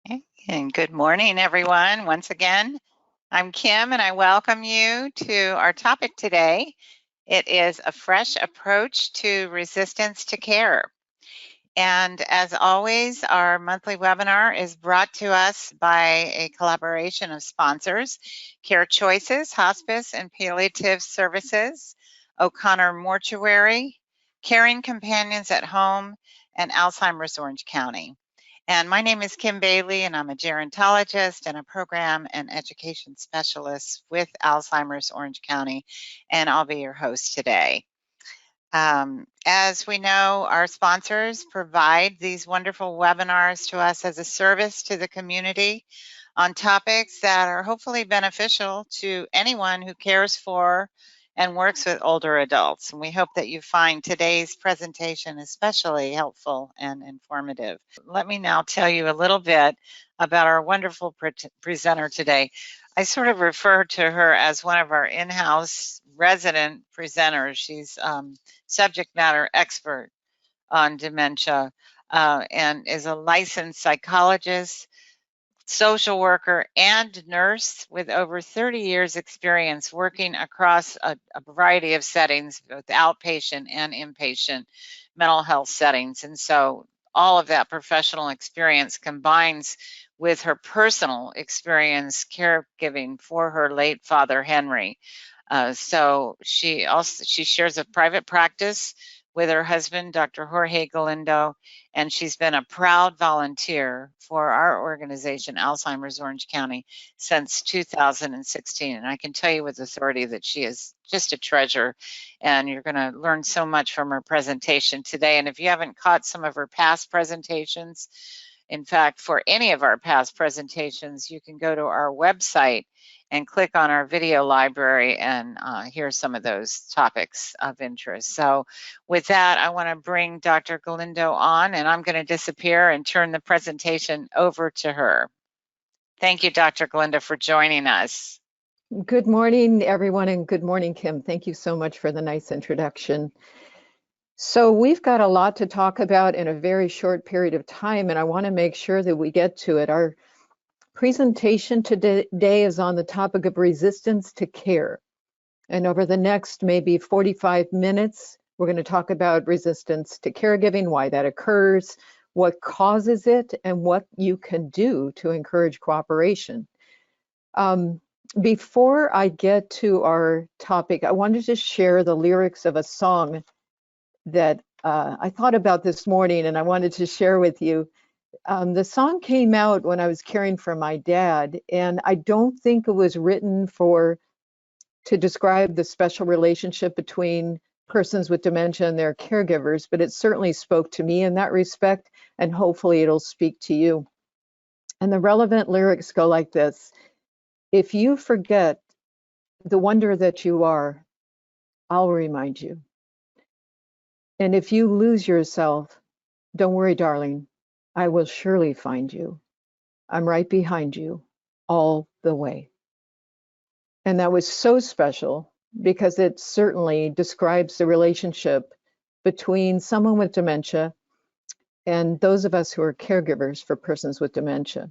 Okay, and good morning, everyone. Once again, I'm Kim, and I welcome you to our topic today. It is a fresh approach to resistance to care. And as always, our monthly webinar is brought to us by a collaboration of sponsors, Care Choices, Hospice and Palliative Services, O'Connor Mortuary, Caring Companions at Home, and Alzheimer's Orange County. And my name is Kim Bailey, and I'm a gerontologist and a program and education specialist with Alzheimer's Orange County, and I'll be your host today. As we know, our sponsors provide these wonderful webinars to us as a service to the community on topics that are hopefully beneficial to anyone who cares for and works with older adults. And we hope that you find today's presentation especially helpful and informative. Let me now tell you a little bit about our wonderful presenter today. I sort of refer to her as one of our in-house resident presenters. She's subject matter expert on dementia and is a licensed psychologist, social worker, and nurse with over 30 years experience working across a variety of settings, both outpatient and inpatient mental health settings. And so all of that professional experience combines with her personal experience caregiving for her late father, Henry. So she shares a private practice with her husband, Dr. Jorge Galindo, and she's been a proud volunteer for our organization, Alzheimer's Orange County, since 2016. And I can tell you with authority that she is just a treasure, and you're going to learn so much from her presentation today. And if you haven't caught some of her past presentations, in fact, for any of our past presentations, you can go to our website and click on our video library and hear some of those topics of interest. So with that, I want to bring Dr. Galindo on, and I'm going to disappear and turn the presentation over to her. Thank you, Dr. Galindo, for joining us. Good morning, everyone, and good morning, Kim. Thank you so much for the nice introduction. So we've got a lot to talk about in a very short period of time, and I want to make sure that we get to it. Our presentation today is on the topic of resistance to care. And over the next maybe 45 minutes, we're going to talk about resistance to caregiving, why that occurs, what causes it, and what you can do to encourage cooperation. Before I get to our topic, I wanted to share the lyrics of a song that I thought about this morning, and I wanted to share with you. The song came out when I was caring for my dad, and I don't think it was written to describe the special relationship between persons with dementia and their caregivers, but it certainly spoke to me in that respect, and hopefully it'll speak to you. And the relevant lyrics go like this: if you forget the wonder that you are, I'll remind you. And if you lose yourself, don't worry, darling, I will surely find you. I'm right behind you all the way. And that was so special because it certainly describes the relationship between someone with dementia and those of us who are caregivers for persons with dementia.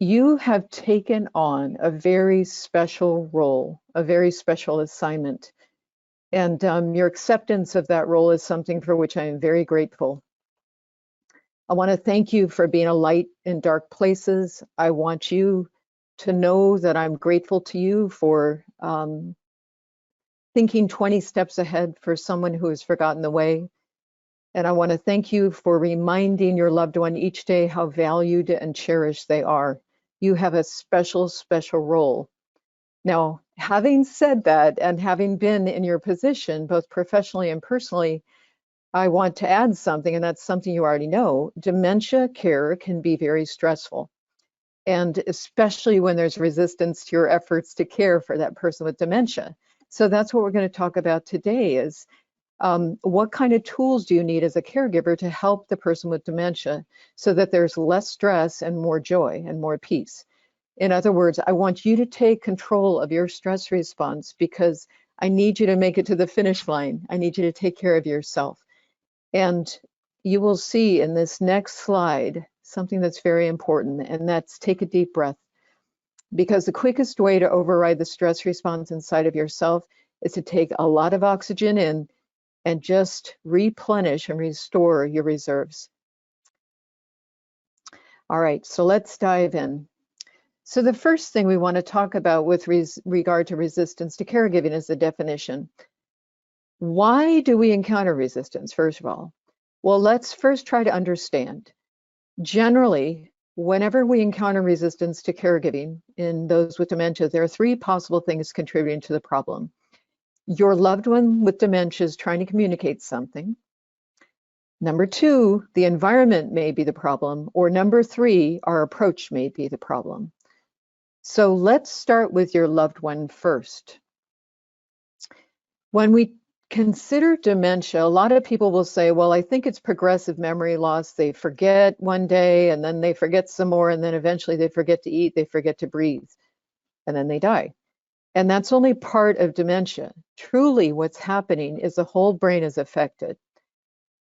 You have taken on a very special role, a very special assignment. And your acceptance of that role is something for which I am very grateful. I want to thank you for being a light in dark places. I want you to know that I'm grateful to you for thinking 20 steps ahead for someone who has forgotten the way. And I want to thank you for reminding your loved one each day how valued and cherished they are. You have a special, special role. Now, having said that, and having been in your position, both professionally and personally, I want to add something, and that's something you already know. Dementia care can be very stressful, and especially when there's resistance to your efforts to care for that person with dementia. So that's what we're going to talk about today is what kind of tools do you need as a caregiver to help the person with dementia so that there's less stress and more joy and more peace. In other words, I want you to take control of your stress response because I need you to make it to the finish line. I need you to take care of yourself. And you will see in this next slide something that's very important, and that's take a deep breath. Because the quickest way to override the stress response inside of yourself is to take a lot of oxygen in and just replenish and restore your reserves. All right, so let's dive in. So the first thing we want to talk about with regard to resistance to caregiving is the definition. Why do we encounter resistance, first of all? Well, let's first try to understand. Generally, whenever we encounter resistance to caregiving in those with dementia, there are three possible things contributing to the problem. Your loved one with dementia is trying to communicate something. Number two, the environment may be the problem. Or number three, our approach may be the problem. So let's start with your loved one first. When we consider dementia, a lot of people will say, well, I think it's progressive memory loss. They forget one day and then they forget some more, and then eventually they forget to eat, they forget to breathe, and then they die. And that's only part of dementia. Truly, what's happening is the whole brain is affected.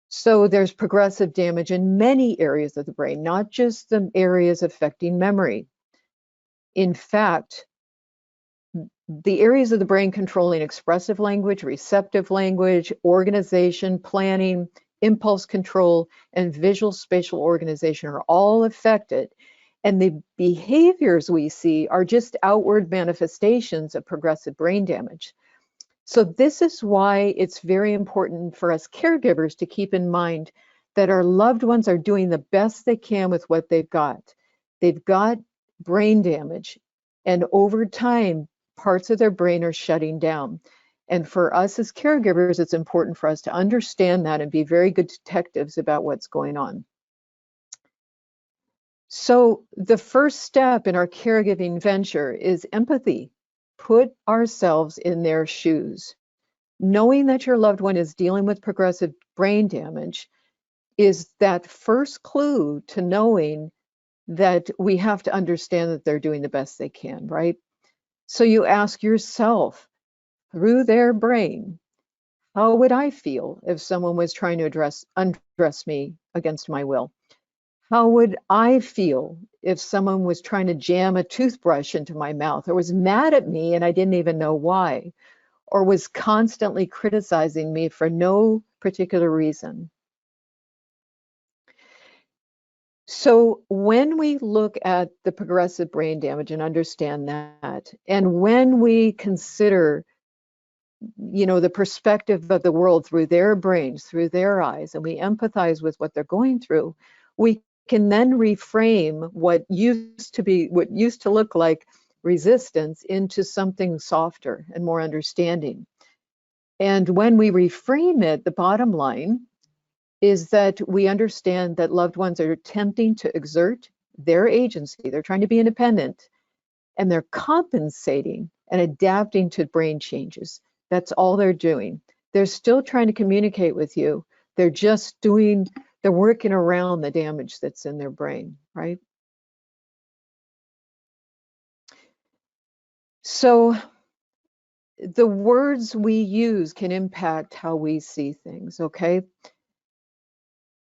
So there's progressive damage in many areas of the brain, not just the areas affecting memory. In fact, the areas of the brain controlling expressive language, receptive language, organization, planning, impulse control, and visual spatial organization are all affected. And the behaviors we see are just outward manifestations of progressive brain damage. So this is why it's very important for us caregivers to keep in mind that our loved ones are doing the best they can with what they've got. They've got brain damage, and over time, parts of their brain are shutting down. And for us as caregivers, it's important for us to understand that and be very good detectives about what's going on. So the first step in our caregiving venture is empathy. Put ourselves in their shoes. Knowing that your loved one is dealing with progressive brain damage is that first clue to knowing that we have to understand that they're doing the best they can, right? So you ask yourself, through their brain, how would I feel if someone was trying to undress me against my will? How would I feel if someone was trying to jam a toothbrush into my mouth, or was mad at me and I didn't even know why, or was constantly criticizing me for no particular reason? So when we look at the progressive brain damage and understand that, and when we consider, the perspective of the world through their brains, through their eyes, and we empathize with what they're going through, we can then reframe what used to look like resistance into something softer and more understanding. And when we reframe it, the bottom line is that we understand that loved ones are attempting to exert their agency. They're trying to be independent, and they're compensating and adapting to brain changes. That's all they're doing. They're still trying to communicate with you. They're working around the damage that's in their brain, right? So the words we use can impact how we see things, okay?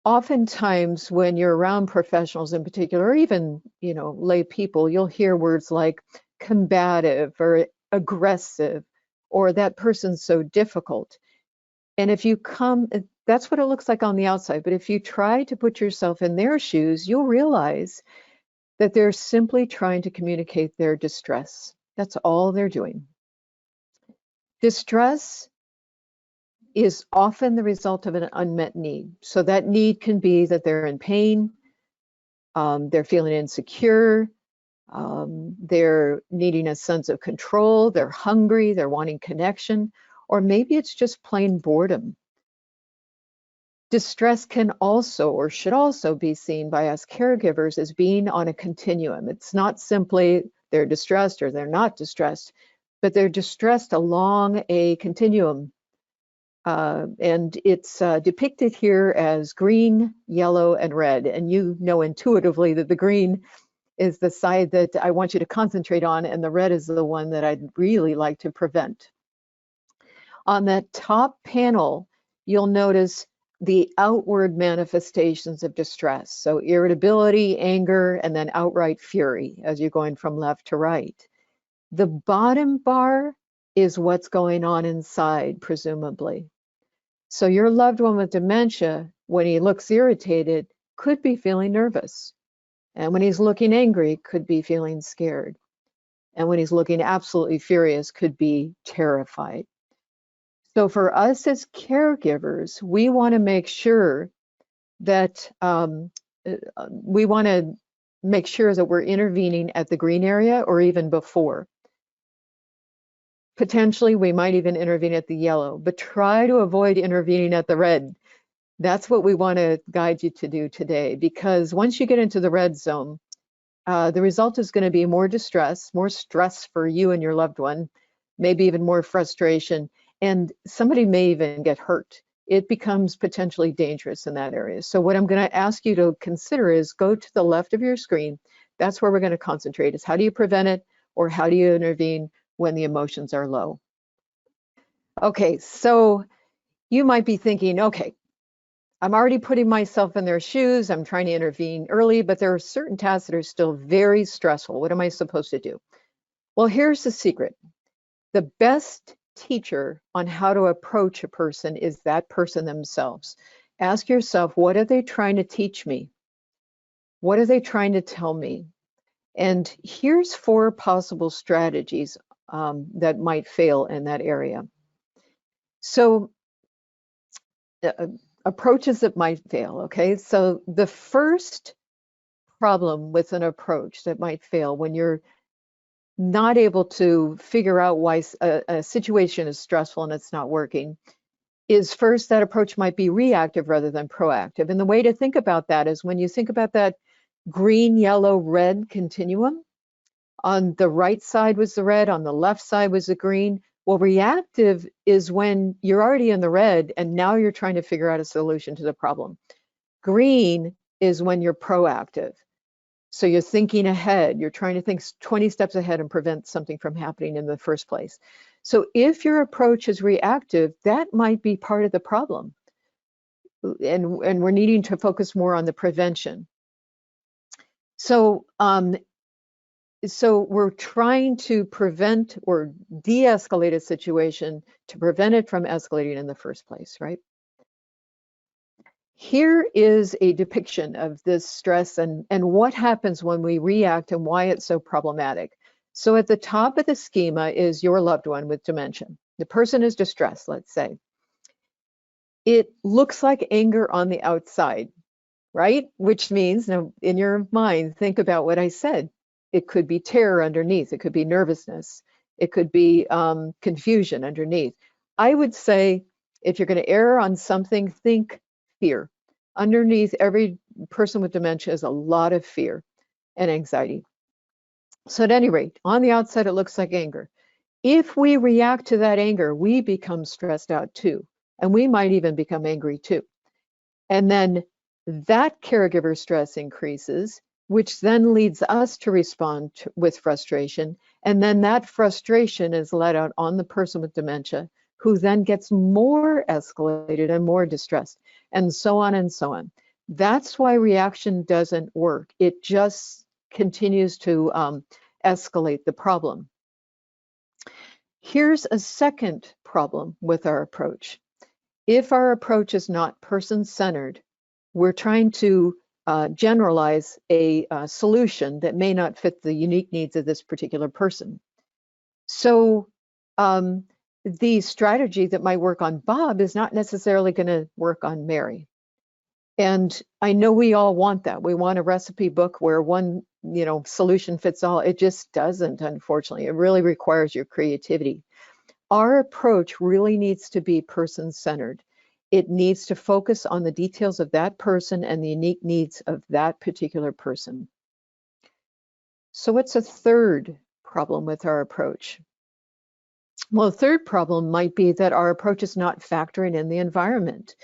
Oftentimes when you're around professionals in particular, or even, lay people, you'll hear words like combative or aggressive, or that person's so difficult. And that's what it looks like on the outside. But if you try to put yourself in their shoes, you'll realize that they're simply trying to communicate their distress. That's all they're doing. Distress is often the result of an unmet need. So that need can be that they're in pain, they're feeling insecure, they're needing a sense of control, they're hungry, they're wanting connection, or maybe it's just plain boredom. Distress can also, or should also, be seen by us caregivers as being on a continuum. It's not simply they're distressed or they're not distressed, but they're distressed along a continuum. And it's depicted here as green, yellow, and red. And you know intuitively that the green is the side that I want you to concentrate on, and the red is the one that I'd really like to prevent. On that top panel, you'll notice the outward manifestations of distress. So irritability, anger, and then outright fury as you're going from left to right. The bottom bar is what's going on inside, presumably. So your loved one with dementia, when he looks irritated, could be feeling nervous. And when he's looking angry, could be feeling scared. And when he's looking absolutely furious, could be terrified. So for us as caregivers, we want to make sure that we want to make sure that we're intervening at the green area or even before. Potentially, we might even intervene at the yellow, but try to avoid intervening at the red. That's what we want to guide you to do today, because once you get into the red zone, the result is going to be more distress, more stress for you and your loved one, maybe even more frustration, and somebody may even get hurt. It becomes potentially dangerous in that area. So what I'm going to ask you to consider is go to the left of your screen. That's where we're going to concentrate, is how do you prevent it, or how do you intervene when the emotions are low? Okay, so you might be thinking, okay, I'm already putting myself in their shoes. I'm trying to intervene early, but there are certain tasks that are still very stressful. What am I supposed to do? Well, here's the secret. The best teacher on how to approach a person is that person themselves. Ask yourself, what are they trying to teach me? What are they trying to tell me? And here's 4 possible strategies that might fail in that area. So approaches that might fail, okay? So the first problem with an approach that might fail when you're not able to figure out why a situation is stressful and it's not working is, first, that approach might be reactive rather than proactive. And the way to think about that is when you think about that green, yellow, red continuum, on the right side was the red, on the left side was the green. Well, reactive is when you're already in the red and now you're trying to figure out a solution to the problem. Green is when you're proactive. So you're thinking ahead, you're trying to think 20 steps ahead and prevent something from happening in the first place. So if your approach is reactive, that might be part of the problem. And we're needing to focus more on the prevention. So we're trying to prevent or de-escalate a situation to prevent it from escalating in the first place, right? Here is a depiction of this stress and what happens when we react and why it's so problematic. So at the top of the schema is your loved one with dementia. The person is distressed, let's say. It looks like anger on the outside, right? Which means, now in your mind, think about what I said. It could be terror underneath. It could be nervousness. It could be confusion underneath. I would say if you're going to err on something, think fear. Underneath every person with dementia is a lot of fear and anxiety. So at any rate, on the outside, it looks like anger. If we react to that anger, we become stressed out too. And we might even become angry too. And then that caregiver stress increases, which then leads us to respond with frustration. And then that frustration is let out on the person with dementia, who then gets more escalated and more distressed, and so on and so on. That's why reaction doesn't work. It just continues to escalate the problem. Here's a second problem with our approach. If our approach is not person-centered, we're trying to generalize a solution that may not fit the unique needs of this particular person. So the strategy that might work on Bob is not necessarily going to work on Mary. And I know we all want that. We want a recipe book where one, solution fits all. It just doesn't, unfortunately. It really requires your creativity. Our approach really needs to be person-centered. It needs to focus on the details of that person and the unique needs of that particular person. So what's a third problem with our approach? Well, a third problem might be that our approach is not factoring in the environment.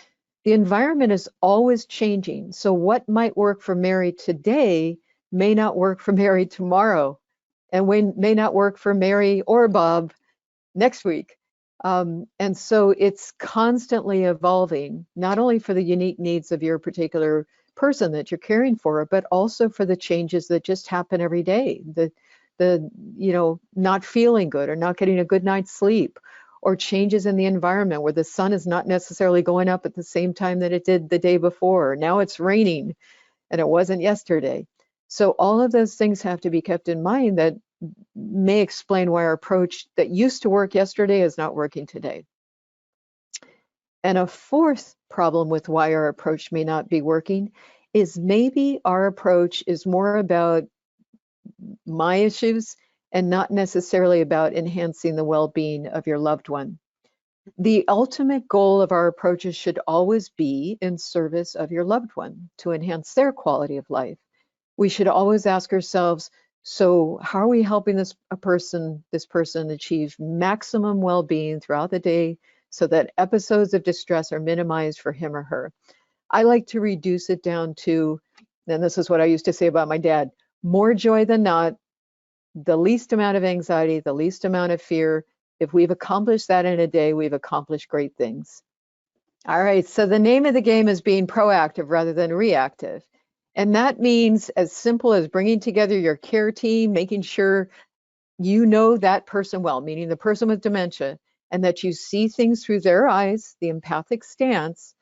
The environment is always changing. So what might work for Mary today may not work for Mary tomorrow, and may not work for Mary or Bob next week. And so it's constantly evolving, not only for the unique needs of your particular person that you're caring for, but also for the changes that just happen every day. The not feeling good or not getting a good night's sleep, or changes in the environment where the sun is not necessarily going up at the same time that it did the day before. Now it's raining and it wasn't yesterday. So all of those things have to be kept in mind that may explain why our approach that used to work yesterday is not working today. And a fourth problem with why our approach may not be working is maybe our approach is more about my issues and not necessarily about enhancing the well-being of your loved one. The ultimate goal of our approaches should always be in service of your loved one, to enhance their quality of life. We should always ask ourselves, so how are we helping this person achieve maximum well-being throughout the day so that episodes of distress are minimized for him or her? I like to reduce it down to, and this is what I used to say about my dad, more joy than not, the least amount of anxiety, the least amount of fear. If we've accomplished that in a day, we've accomplished great things. All right, so the name of the game is being proactive rather than reactive. And that means as simple as bringing together your care team, making sure you know that person well, meaning the person with dementia, and that you see things through their eyes, the empathic stance,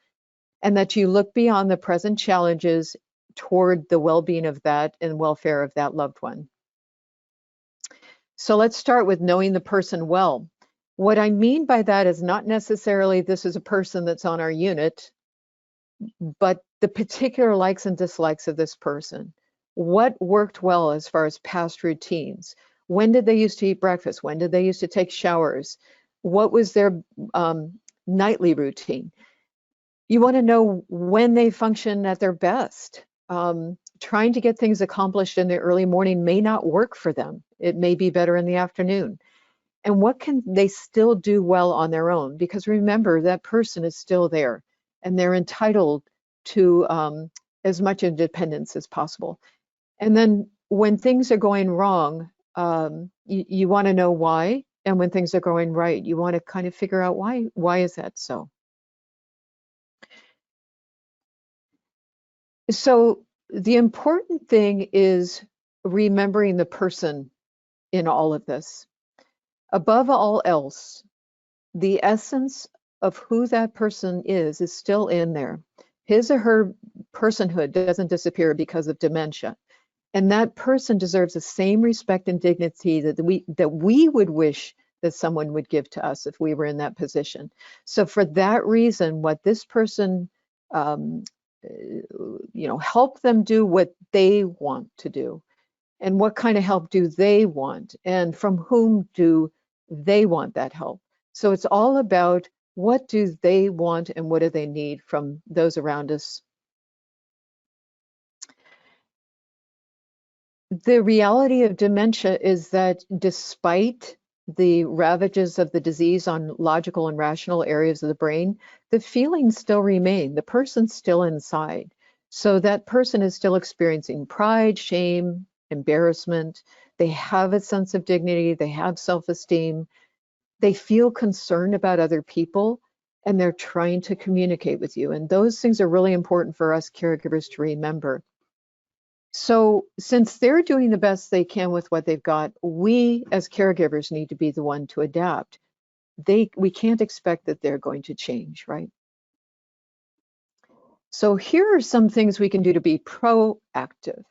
and that you look beyond the present challenges toward the well-being of that and welfare of that loved one. So let's start with knowing the person well. What I mean by that is not necessarily this is a person that's on our unit, but the particular likes and dislikes of this person. What worked well as far as past routines? When did they used to eat breakfast? When did they used to take showers? What was their nightly routine? You want to know when they function at their best. Trying to get things accomplished in the early morning may not work for them. It may be better in the afternoon. And what can they still do well on their own? Because remember, that person is still there and they're entitled to as much independence as possible. And then when things are going wrong, you want to know why. And when things are going right, you want to kind of figure out why is that so? So the important thing is remembering the person in all of this. Above all else, the essence of who that person is still in there. His or her personhood doesn't disappear because of dementia. And that person deserves the same respect and dignity that we would wish that someone would give to us if we were in that position. So for that reason, what this person, help them do what they want to do. And what kind of help do they want? And from whom do they want that help? So it's all about what do they want and what do they need from those around us. The reality of dementia is that despite the ravages of the disease on logical and rational areas of the brain, the feelings still remain. The person's still inside. So that person is still experiencing pride, shame, embarrassment. They have a sense of dignity. They have self-esteem. They feel concerned about other people, and they're trying to communicate with you. And those things are really important for us caregivers to remember. So since they're doing the best they can with what they've got, we as caregivers need to be the one to adapt. We can't expect that they're going to change, right? So here are some things we can do to be proactive.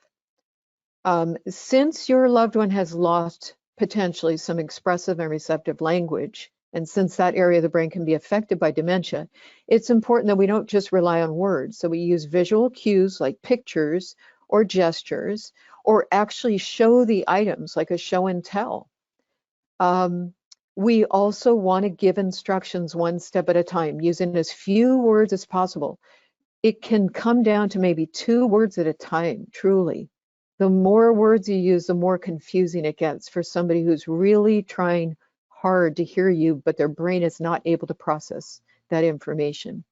Since your loved one has lost potentially some expressive and receptive language, and since that area of the brain can be affected by dementia, it's important that we don't just rely on words. So we use visual cues like pictures or gestures, or actually show the items like a show and tell. We also want to give instructions one step at a time, using as few words as possible. It can come down to maybe 2 words at a time, truly. The more words you use, the more confusing it gets for somebody who's really trying hard to hear you, but their brain is not able to process that information.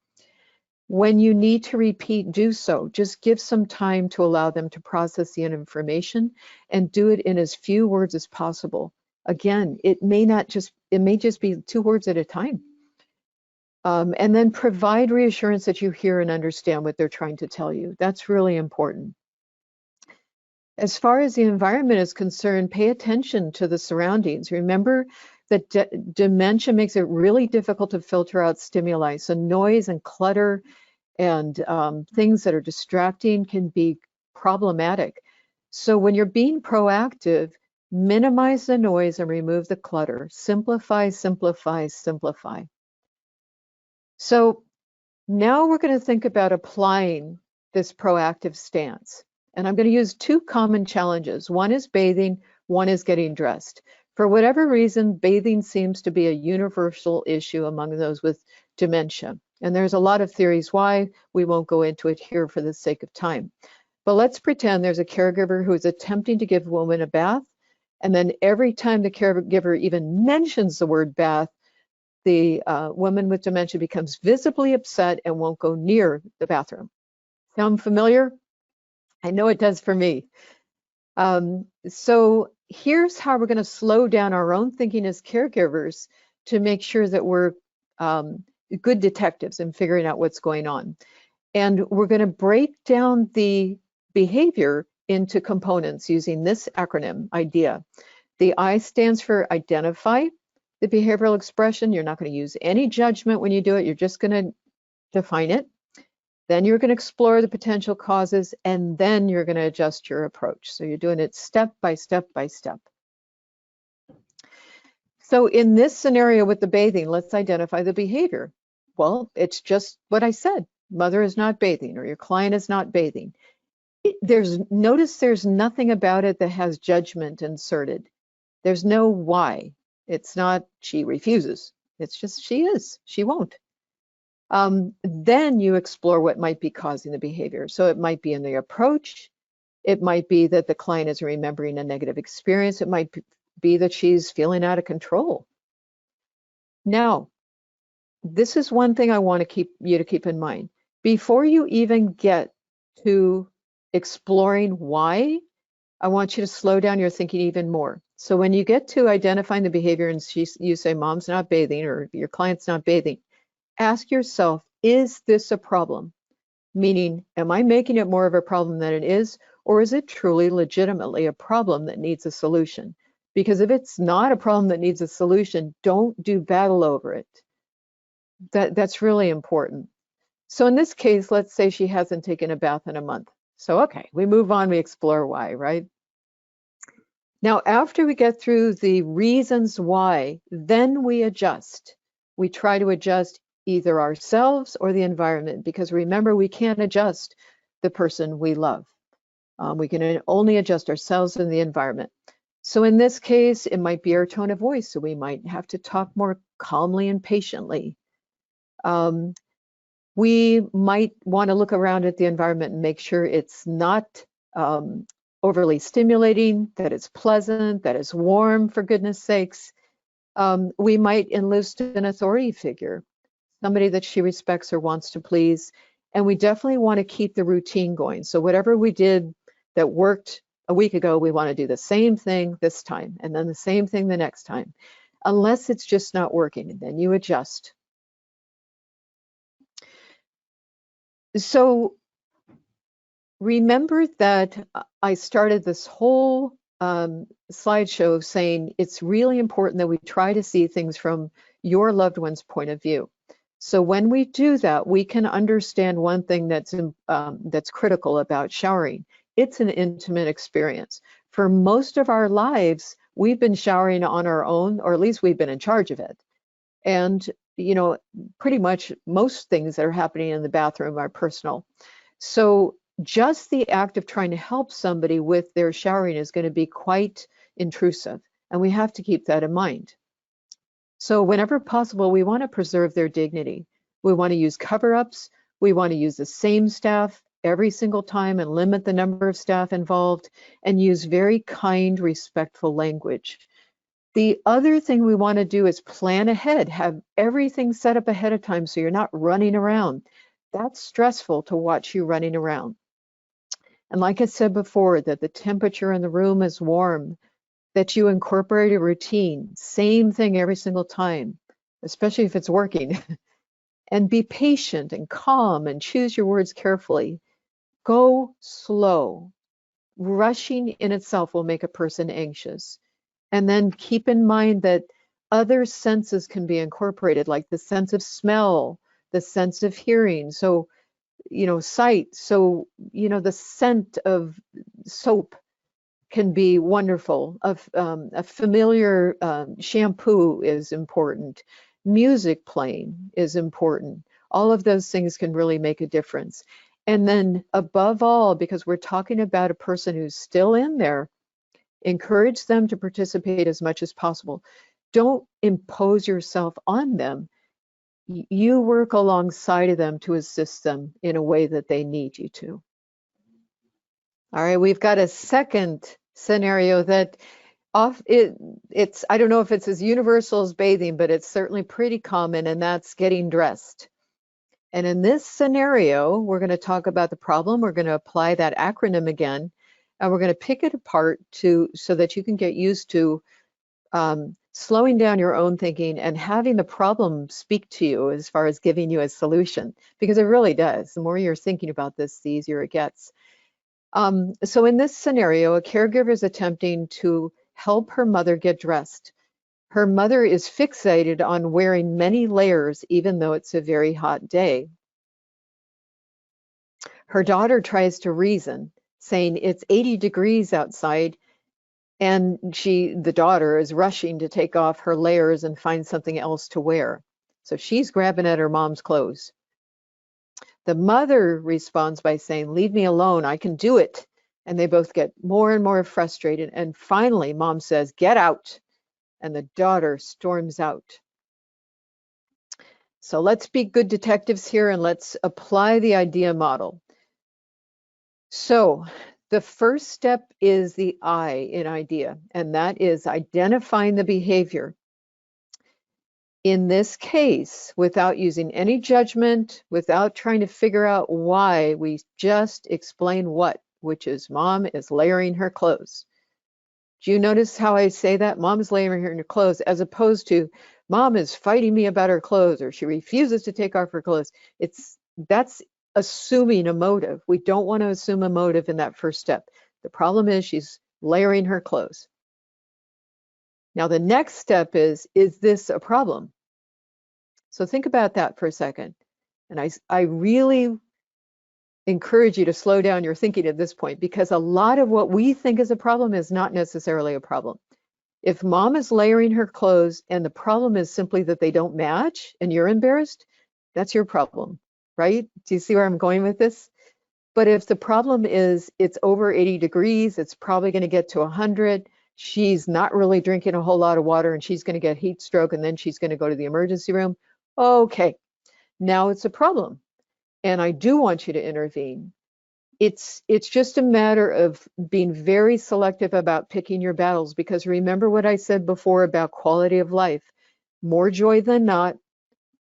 When you need to repeat, do so. Just give some time to allow them to process the information and do it in as few words as possible. Again, it may just be 2 words at a time. And then provide reassurance that you hear and understand what they're trying to tell you. That's really important. As far as the environment is concerned, pay attention to the surroundings. Remember that dementia makes it really difficult to filter out stimuli. So noise and clutter and things that are distracting can be problematic. So when you're being proactive, minimize the noise and remove the clutter. Simplify, simplify, simplify. So now we're going to think about applying this proactive stance. And I'm going to use 2 common challenges. One is bathing, one is getting dressed. For whatever reason, bathing seems to be a universal issue among those with dementia. And there's a lot of theories why. We won't go into it here for the sake of time. But let's pretend there's a caregiver who is attempting to give a woman a bath. And then every time the caregiver even mentions the word bath, the woman with dementia becomes visibly upset and won't go near the bathroom. Sound familiar? I know it does for me. So here's how we're going to slow down our own thinking as caregivers to make sure that we're good detectives in figuring out what's going on. And we're going to break down the behavior into components using this acronym, IDEA. The I stands for identify the behavioral expression. You're not going to use any judgment when you do it. You're just going to define it. Then you're going to explore the potential causes, and then you're going to adjust your approach. So you're doing it step by step by step. So in this scenario with the bathing, let's identify the behavior. Well, it's just what I said. Mother is not bathing, or your client is not bathing. Notice there's nothing about it that has judgment inserted. There's no why. It's not she refuses. It's just she is. She won't. Then you explore what might be causing the behavior. So it might be in the approach. It might be that the client is remembering a negative experience. It might be that she's feeling out of control. Now, this is one thing I want you to keep in mind. Before you even get to exploring why, I want you to slow down your thinking even more. So when you get to identifying the behavior and you say mom's not bathing or your client's not bathing, ask yourself, is this a problem? Meaning, am I making it more of a problem than it is, or is it truly legitimately a problem that needs a solution? Because if it's not a problem that needs a solution, don't do battle over it. That's really important. So in this case, let's say she hasn't taken a bath in a month. So okay, we move on, we explore why, right? Now, after we get through the reasons why, then we adjust. We try to adjust either ourselves or the environment, because remember, we can't adjust the person we love. We can only adjust ourselves and the environment. So in this case, it might be our tone of voice. So we might have to talk more calmly and patiently. We might want to look around at the environment and make sure it's not overly stimulating, that it's pleasant, that it's warm, for goodness sakes. We might enlist an authority figure, somebody that she respects or wants to please. And we definitely want to keep the routine going. So whatever we did that worked a week ago, we want to do the same thing this time, and then the same thing the next time, unless it's just not working, and then you adjust. So remember that I started this whole slideshow saying it's really important that we try to see things from your loved one's point of view. So when we do that, we can understand one thing that's critical about showering. It's an intimate experience. For most of our lives, we've been showering on our own, or at least we've been in charge of it. And, you know, pretty much most things that are happening in the bathroom are personal. So just the act of trying to help somebody with their showering is going to be quite intrusive, and we have to keep that in mind. So whenever possible, we want to preserve their dignity. We want to use cover-ups. We want to use the same staff every single time and limit the number of staff involved, and use very kind, respectful language. The other thing we want to do is plan ahead, have everything set up ahead of time so you're not running around. That's stressful to watch you running around. And like I said before, that the temperature in the room is warm, that you incorporate a routine, same thing every single time, especially if it's working, and be patient and calm and choose your words carefully. Go slow. Rushing in itself will make a person anxious. And then keep in mind that other senses can be incorporated, like the sense of smell, the sense of hearing. So, sight. So, the scent of soap can be wonderful. A familiar shampoo is important. Music playing is important. All of those things can really make a difference. And then above all, because we're talking about a person who's still in there, encourage them to participate as much as possible. Don't impose yourself on them. You work alongside of them to assist them in a way that they need you to. All right, we've got a second scenario that it's I don't know if it's as universal as bathing, but it's certainly pretty common, and that's getting dressed. And in this scenario, we're going to talk about the problem. We're going to apply that acronym again, and we're going to pick it apart so that you can get used to slowing down your own thinking and having the problem speak to you as far as giving you a solution, because it really does. The more you're thinking about this, the easier it gets. So in this scenario, a caregiver is attempting to help her mother get dressed. Her mother is fixated on wearing many layers, even though it's a very hot day. Her daughter tries to reason, saying it's 80 degrees outside, and the daughter is rushing to take off her layers and find something else to wear. So she's grabbing at her mom's clothes. The mother responds by saying, "Leave me alone, I can do it." And they both get more and more frustrated. And finally, mom says, "Get out." And the daughter storms out. So let's be good detectives here and let's apply the idea model. So the first step is the I in idea, and that is identifying the behavior. In this case, without using any judgment, without trying to figure out why, we just explain what, which is mom is layering her clothes. Do you notice how I say that? Mom is layering her clothes, as opposed to mom is fighting me about her clothes, or she refuses to take off her clothes. That's assuming a motive. We don't want to assume a motive in that first step. The problem is she's layering her clothes. Now, the next step is this a problem? So think about that for a second. And I really encourage you to slow down your thinking at this point, because a lot of what we think is a problem is not necessarily a problem. If mom is layering her clothes and the problem is simply that they don't match and you're embarrassed, that's your problem, right? Do you see where I'm going with this? But if the problem is it's over 80 degrees, it's probably going to get to 100, she's not really drinking a whole lot of water and she's going to get heat stroke and then she's going to go to the emergency room. Okay, now it's a problem. And I do want you to intervene. It's just a matter of being very selective about picking your battles, because remember what I said before about quality of life. More joy than not,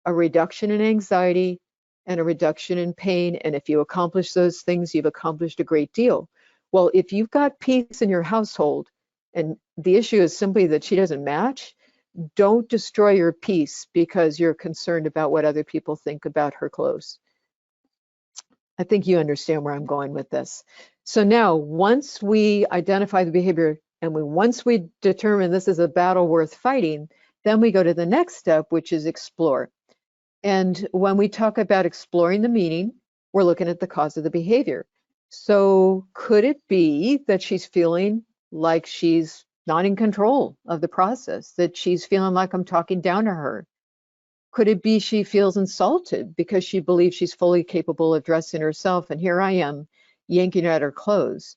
a reduction in anxiety, and a reduction in pain. And if you accomplish those things, you've accomplished a great deal. Well, if you've got peace in your household, and the issue is simply that she doesn't match, don't destroy your peace because you're concerned about what other people think about her clothes. I think you understand where I'm going with this. So now, once we identify the behavior and once we determine this is a battle worth fighting, then we go to the next step, which is explore. And when we talk about exploring the meaning, we're looking at the cause of the behavior. So could it be that she's feeling like she's not in control of the process, that she's feeling like I'm talking down to her? Could it be she feels insulted because she believes she's fully capable of dressing herself, and here I am yanking at her clothes?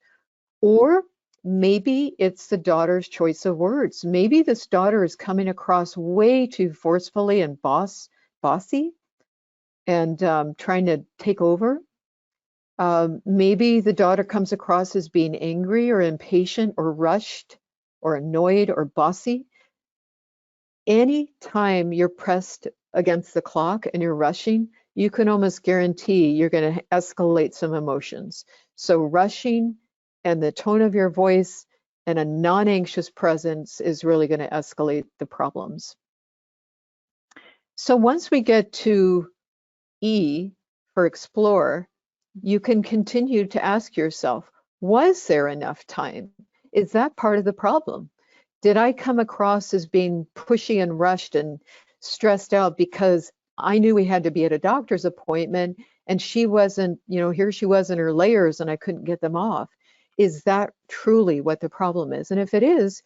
Or maybe it's the daughter's choice of words. Maybe this daughter is coming across way too forcefully and bossy and trying to take over. Maybe the daughter comes across as being angry or impatient or rushed or annoyed or bossy. Anytime you're pressed against the clock and you're rushing, you can almost guarantee you're going to escalate some emotions. So rushing and the tone of your voice And a non-anxious presence is really going to escalate the problems. So once we get to E for explore, you can continue to ask yourself, was there enough time? Is that part of the problem? Did I come across as being pushy and rushed and stressed out because I knew we had to be at a doctor's appointment and she wasn't, here she was in her layers and I couldn't get them off? Is that truly what the problem is? And if it is,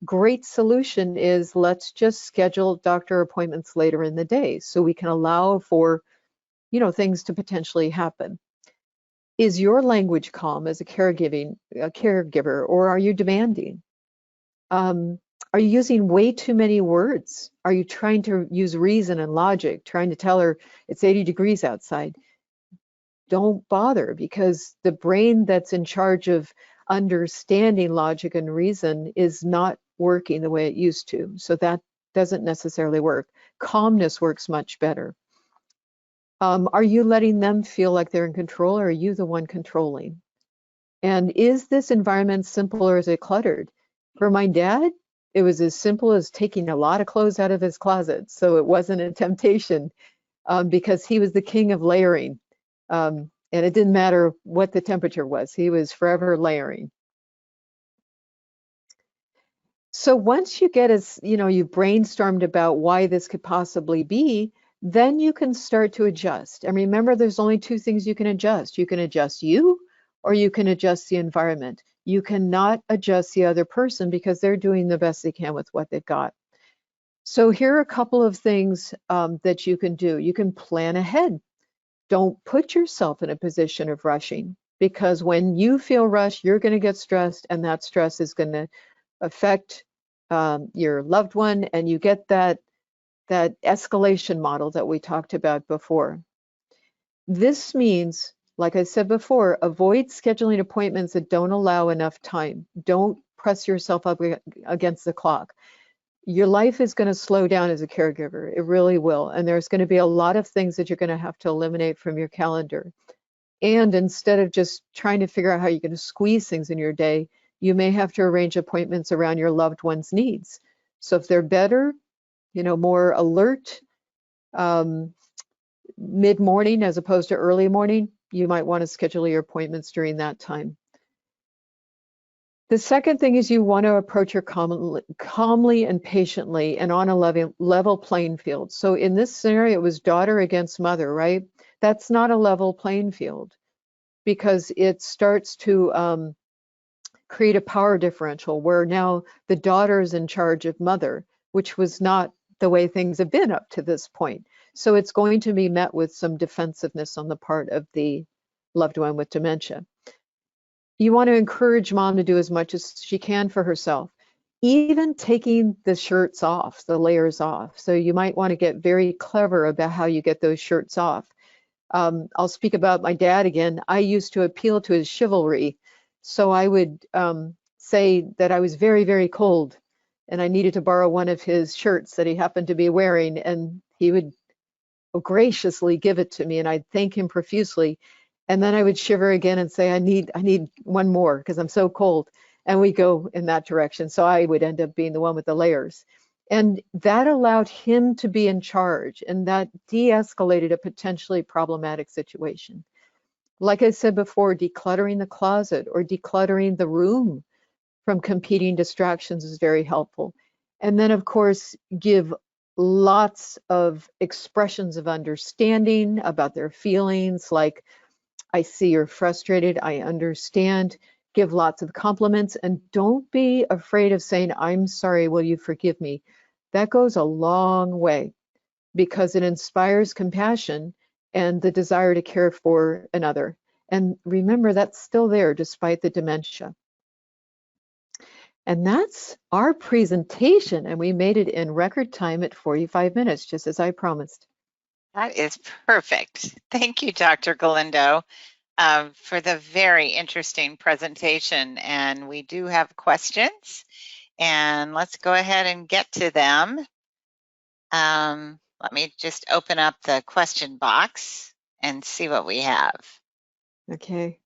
great solution is let's just schedule doctor appointments later in the day so we can allow for things to potentially happen. Is your language calm as a caregiver, or are you demanding? Are you using way too many words? Are you trying to use reason and logic, trying to tell her it's 80 degrees outside? Don't bother, because the brain that's in charge of understanding logic and reason is not working the way it used to. So that doesn't necessarily work. Calmness works much better. Are you letting them feel like they're in control, or are you the one controlling? And is this environment simple, or is it cluttered? For my dad, it was as simple as taking a lot of clothes out of his closet. So it wasn't a temptation because he was the king of layering. And it didn't matter what the temperature was. He was forever layering. So once you get you've brainstormed about why this could possibly be, then you can start to adjust. And remember, there's only two things you can adjust. You can adjust you, or you can adjust the environment. You cannot adjust the other person because they're doing the best they can with what they've got. So here are a couple of things that you can do. You can plan ahead. Don't put yourself in a position of rushing, because when you feel rushed, you're going to get stressed, and that stress is going to affect your loved one, and you get that escalation model that we talked about before. This means, like I said before, avoid scheduling appointments that don't allow enough time. Don't press yourself up against the clock. Your life is going to slow down as a caregiver. It really will. And there's going to be a lot of things that you're going to have to eliminate from your calendar. And instead of just trying to figure out how you're going to squeeze things in your day, you may have to arrange appointments around your loved one's needs. So if they're better, more alert, mid-morning as opposed to early morning, you might want to schedule your appointments during that time. The second thing is you want to approach her calmly and patiently and on a level playing field. So in this scenario, it was daughter against mother, right? That's not a level playing field, because it starts to create a power differential where now the daughter is in charge of mother, which was not the way things have been up to this point. So it's going to be met with some defensiveness on the part of the loved one with dementia. You want to encourage mom to do as much as she can for herself, even taking the shirts off, the layers off. So you might want to get very clever about how you get those shirts off. I'll speak about my dad again. I used to appeal to his chivalry. So I would say that I was very, very cold and I needed to borrow one of his shirts that he happened to be wearing, and he would graciously give it to me, and I'd thank him profusely. And then I would shiver again and say, I need one more because I'm so cold. And we go in that direction. So I would end up being the one with the layers. And that allowed him to be in charge, and that de-escalated a potentially problematic situation. Like I said before, decluttering the closet or decluttering the room from competing distractions is very helpful. And then, of course, give lots of expressions of understanding about their feelings, like, I see you're frustrated, I understand. Give lots of compliments, and don't be afraid of saying, I'm sorry, will you forgive me? That goes a long way because it inspires compassion and the desire to care for another. And remember, that's still there despite the dementia. And that's our presentation, and we made it in record time at 45 minutes, just as I promised. That is perfect. Thank you, Dr. Galindo, for the very interesting presentation. And we do have questions, and let's go ahead and get to them. Let me just open up the question box and see what we have. Okay.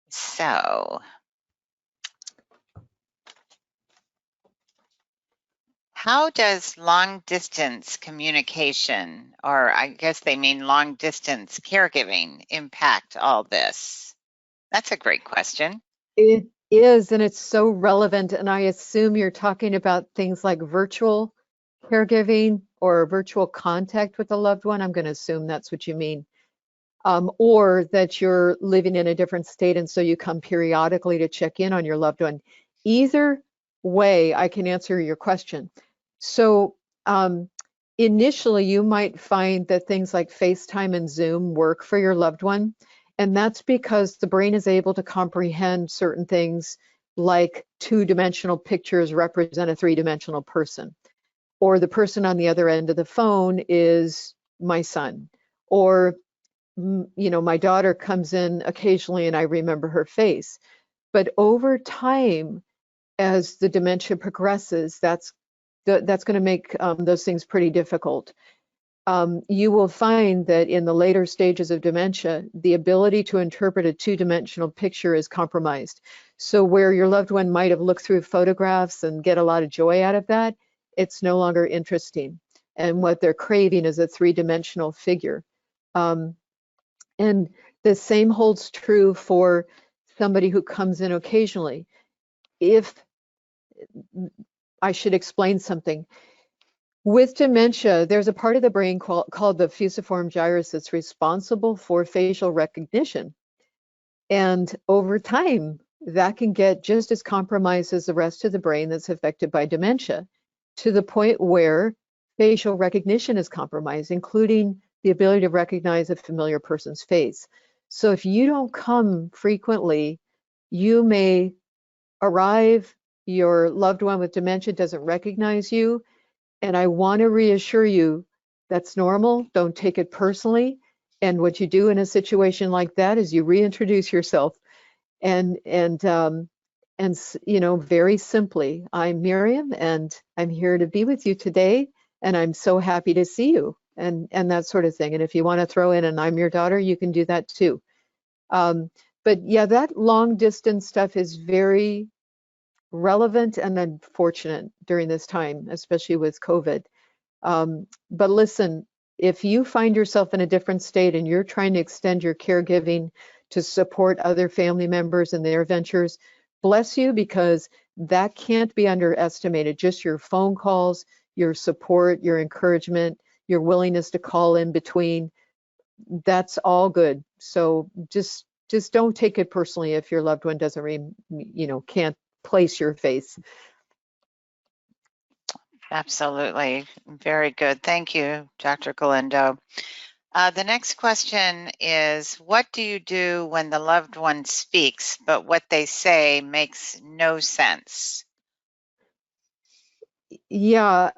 So How does long distance communication, or I guess they mean long distance caregiving, impact all this? That's a great question. It is, and it's so relevant. And I assume you're talking about things like virtual caregiving or virtual contact with a loved one. I'm going to assume that's what you mean. Or that you're living in a different state and so you come periodically to check in on your loved one. Either way, I can answer your question. So initially, you might find that things like FaceTime and Zoom work for your loved one. And that's because the brain is able to comprehend certain things like two-dimensional pictures represent a three-dimensional person, or the person on the other end of the phone is my son, or my daughter comes in occasionally and I remember her face. But over time, as the dementia progresses, that's going to make those things pretty difficult. You will find that in the later stages of dementia, the ability to interpret a two-dimensional picture is compromised. So where your loved one might have looked through photographs and get a lot of joy out of that, it's no longer interesting. And what they're craving is a three-dimensional figure. And the same holds true for somebody who comes in occasionally. If I should explain something, with dementia, there's a part of the brain called the fusiform gyrus that's responsible for facial recognition. And over time, that can get just as compromised as the rest of the brain that's affected by dementia, to the point where facial recognition is compromised, including the ability to recognize a familiar person's face. So if you don't come frequently, you may arrive, your loved one with dementia doesn't recognize you, and I want to reassure you that's normal. Don't take it personally. And what you do in a situation like that is you reintroduce yourself and very simply, I'm Miriam and I'm here to be with you today, and I'm so happy to see you, and that sort of thing. And if you want to throw in and I'm your daughter, you can do that too. But yeah, that long distance stuff is very relevant and unfortunate during this time, especially with COVID. But listen, if you find yourself in a different state and you're trying to extend your caregiving to support other family members in their ventures, bless you, because that can't be underestimated. Just your phone calls, your support, your encouragement, your willingness to call in between, that's all good. So just don't take it personally if your loved one doesn't can't place your face. Absolutely. Very good. Thank you, Dr. Galindo. The next question is, what do you do when the loved one speaks, but what they say makes no sense? Yeah,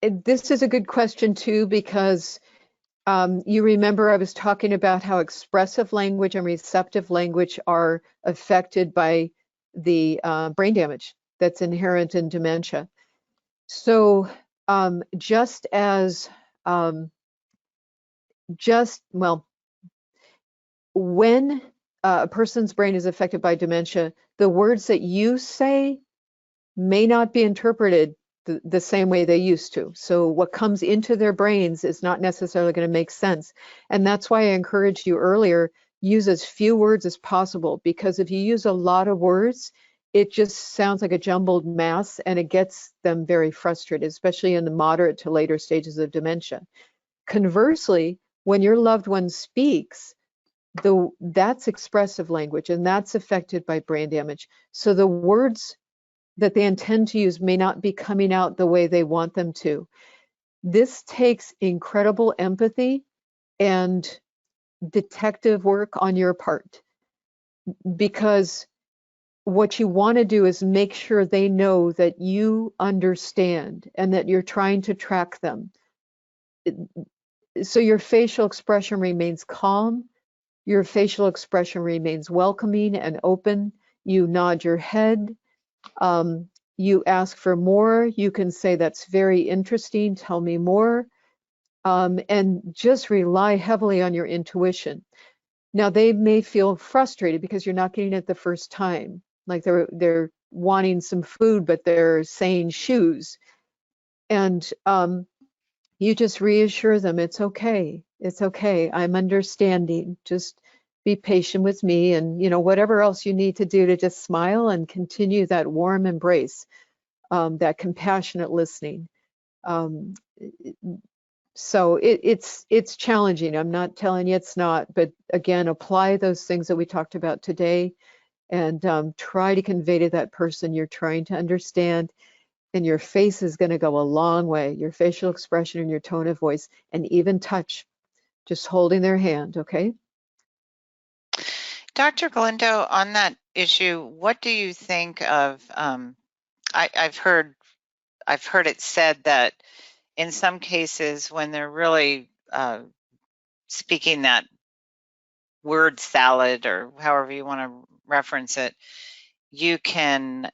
this is a good question too, because you remember I was talking about how expressive language and receptive language are affected by the brain damage that's inherent in dementia. So just as when a person's brain is affected by dementia, the words that you say may not be interpreted the same way they used to. So what comes into their brains is not necessarily going to make sense. And that's why I encouraged you earlier, use as few words as possible, because if you use a lot of words, it just sounds like a jumbled mass and it gets them very frustrated, especially in the moderate to later stages of dementia. Conversely, when your loved one speaks, that's expressive language and that's affected by brain damage. So the words that they intend to use may not be coming out the way they want them to. This takes incredible empathy and detective work on your part, because what you want to do is make sure they know that you understand and that you're trying to track them. So your facial expression remains calm, your facial expression remains welcoming and open, you nod your head, you ask for more, you can say, that's very interesting, tell me more, and just rely heavily on your intuition. Now, they may feel frustrated because you're not getting it the first time. Like they're wanting some food, but they're saying shoes. And you just reassure them, it's okay. It's okay. I'm understanding. Just be patient with me, and whatever else you need to do to just smile and continue that warm embrace, that compassionate listening. Um, so it's challenging. I'm not telling you it's not, but again, apply those things that we talked about today, and try to convey to that person you're trying to understand. And your face is going to go a long way. Your facial expression and your tone of voice, and even touch, just holding their hand. Okay. Dr. Galindo, on that issue, what do you think of? I've heard it said that in some cases, when they're really speaking that word salad or however you want to reference it, you can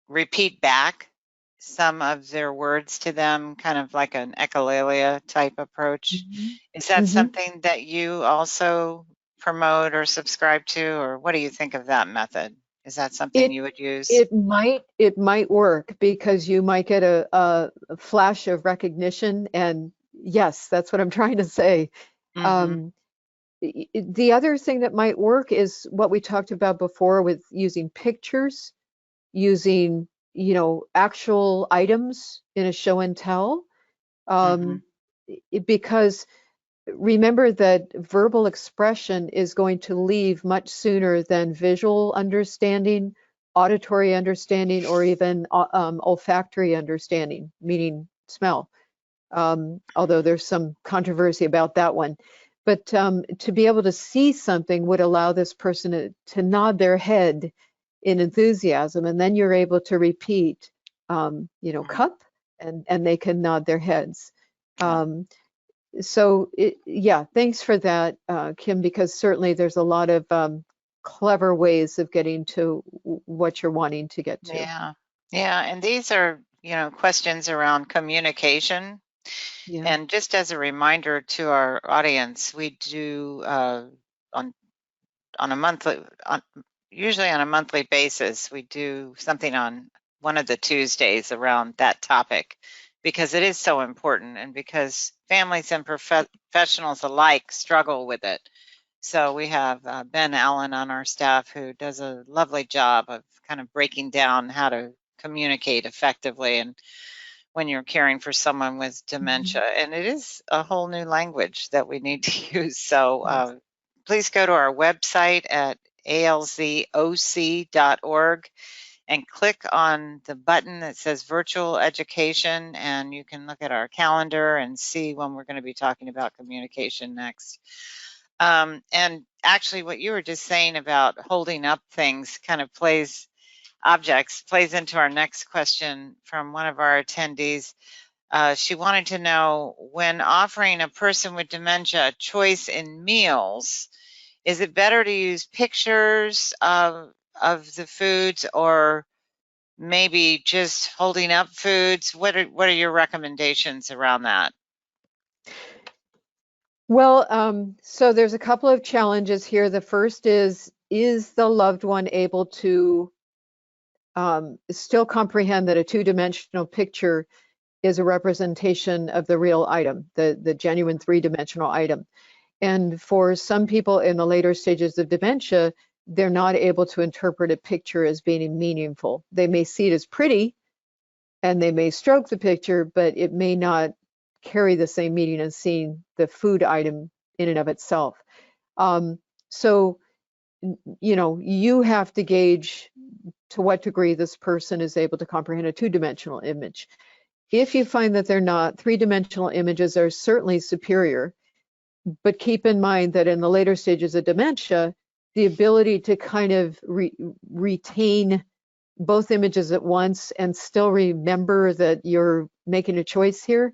repeat back some of their words to them, kind of like an echolalia type approach. Mhm. Is that Mhm. something that you also promote or subscribe to, or what do you think of that method? Is that something It you would use? it might work because you might get a flash of recognition, and yes, that's what I'm trying to say. Mm-hmm. Um, the other thing that might work is what we talked about before with using pictures, using actual items in a show and tell, Mm-hmm. um, because remember that verbal expression is going to leave much sooner than visual understanding, auditory understanding, or even olfactory understanding, meaning smell. Although there's some controversy about that one. But to be able to see something would allow this person to nod their head in enthusiasm, and then you're able to repeat, cup, and they can nod their heads. Yeah. Um, so yeah, thanks for that, Kim, because certainly there's a lot of clever ways of getting to what you're wanting to get to. Yeah. Yeah. And these are, questions around communication. Yeah. And just as a reminder to our audience, we do on on a monthly, usually on a monthly basis, we do something on one of the Tuesdays around that topic because it is so important and because families and professionals alike struggle with it. So we have Ben Allen on our staff who does a lovely job of kind of breaking down how to communicate effectively and when you're caring for someone with dementia. Mhm. And it is a whole new language that we need to use. So Yes. please go to our website at alzoc.org and click on the button that says virtual education, and you can look at our calendar and see when we're going to be talking about communication next. And actually, what you were just saying about holding up things kind of plays into our next question from one of our attendees. She wanted to know, when offering a person with dementia a choice in meals, is it better to use pictures of the foods or maybe just holding up foods? What are your recommendations around that? Well, so there's a couple of challenges here. The first is the loved one able to still comprehend that a two-dimensional picture is a representation of the real item, the genuine three-dimensional item? And for some people in the later stages of dementia, they're not able to interpret a picture as being meaningful. They may see it as pretty and they may stroke the picture, but it may not carry the same meaning as seeing the food item in and of itself. So, you have to gauge to what degree this person is able to comprehend a two-dimensional image. If you find that they're not, three-dimensional images are certainly superior, but keep in mind that in the later stages of dementia, the ability to kind of retain both images at once and still remember that you're making a choice here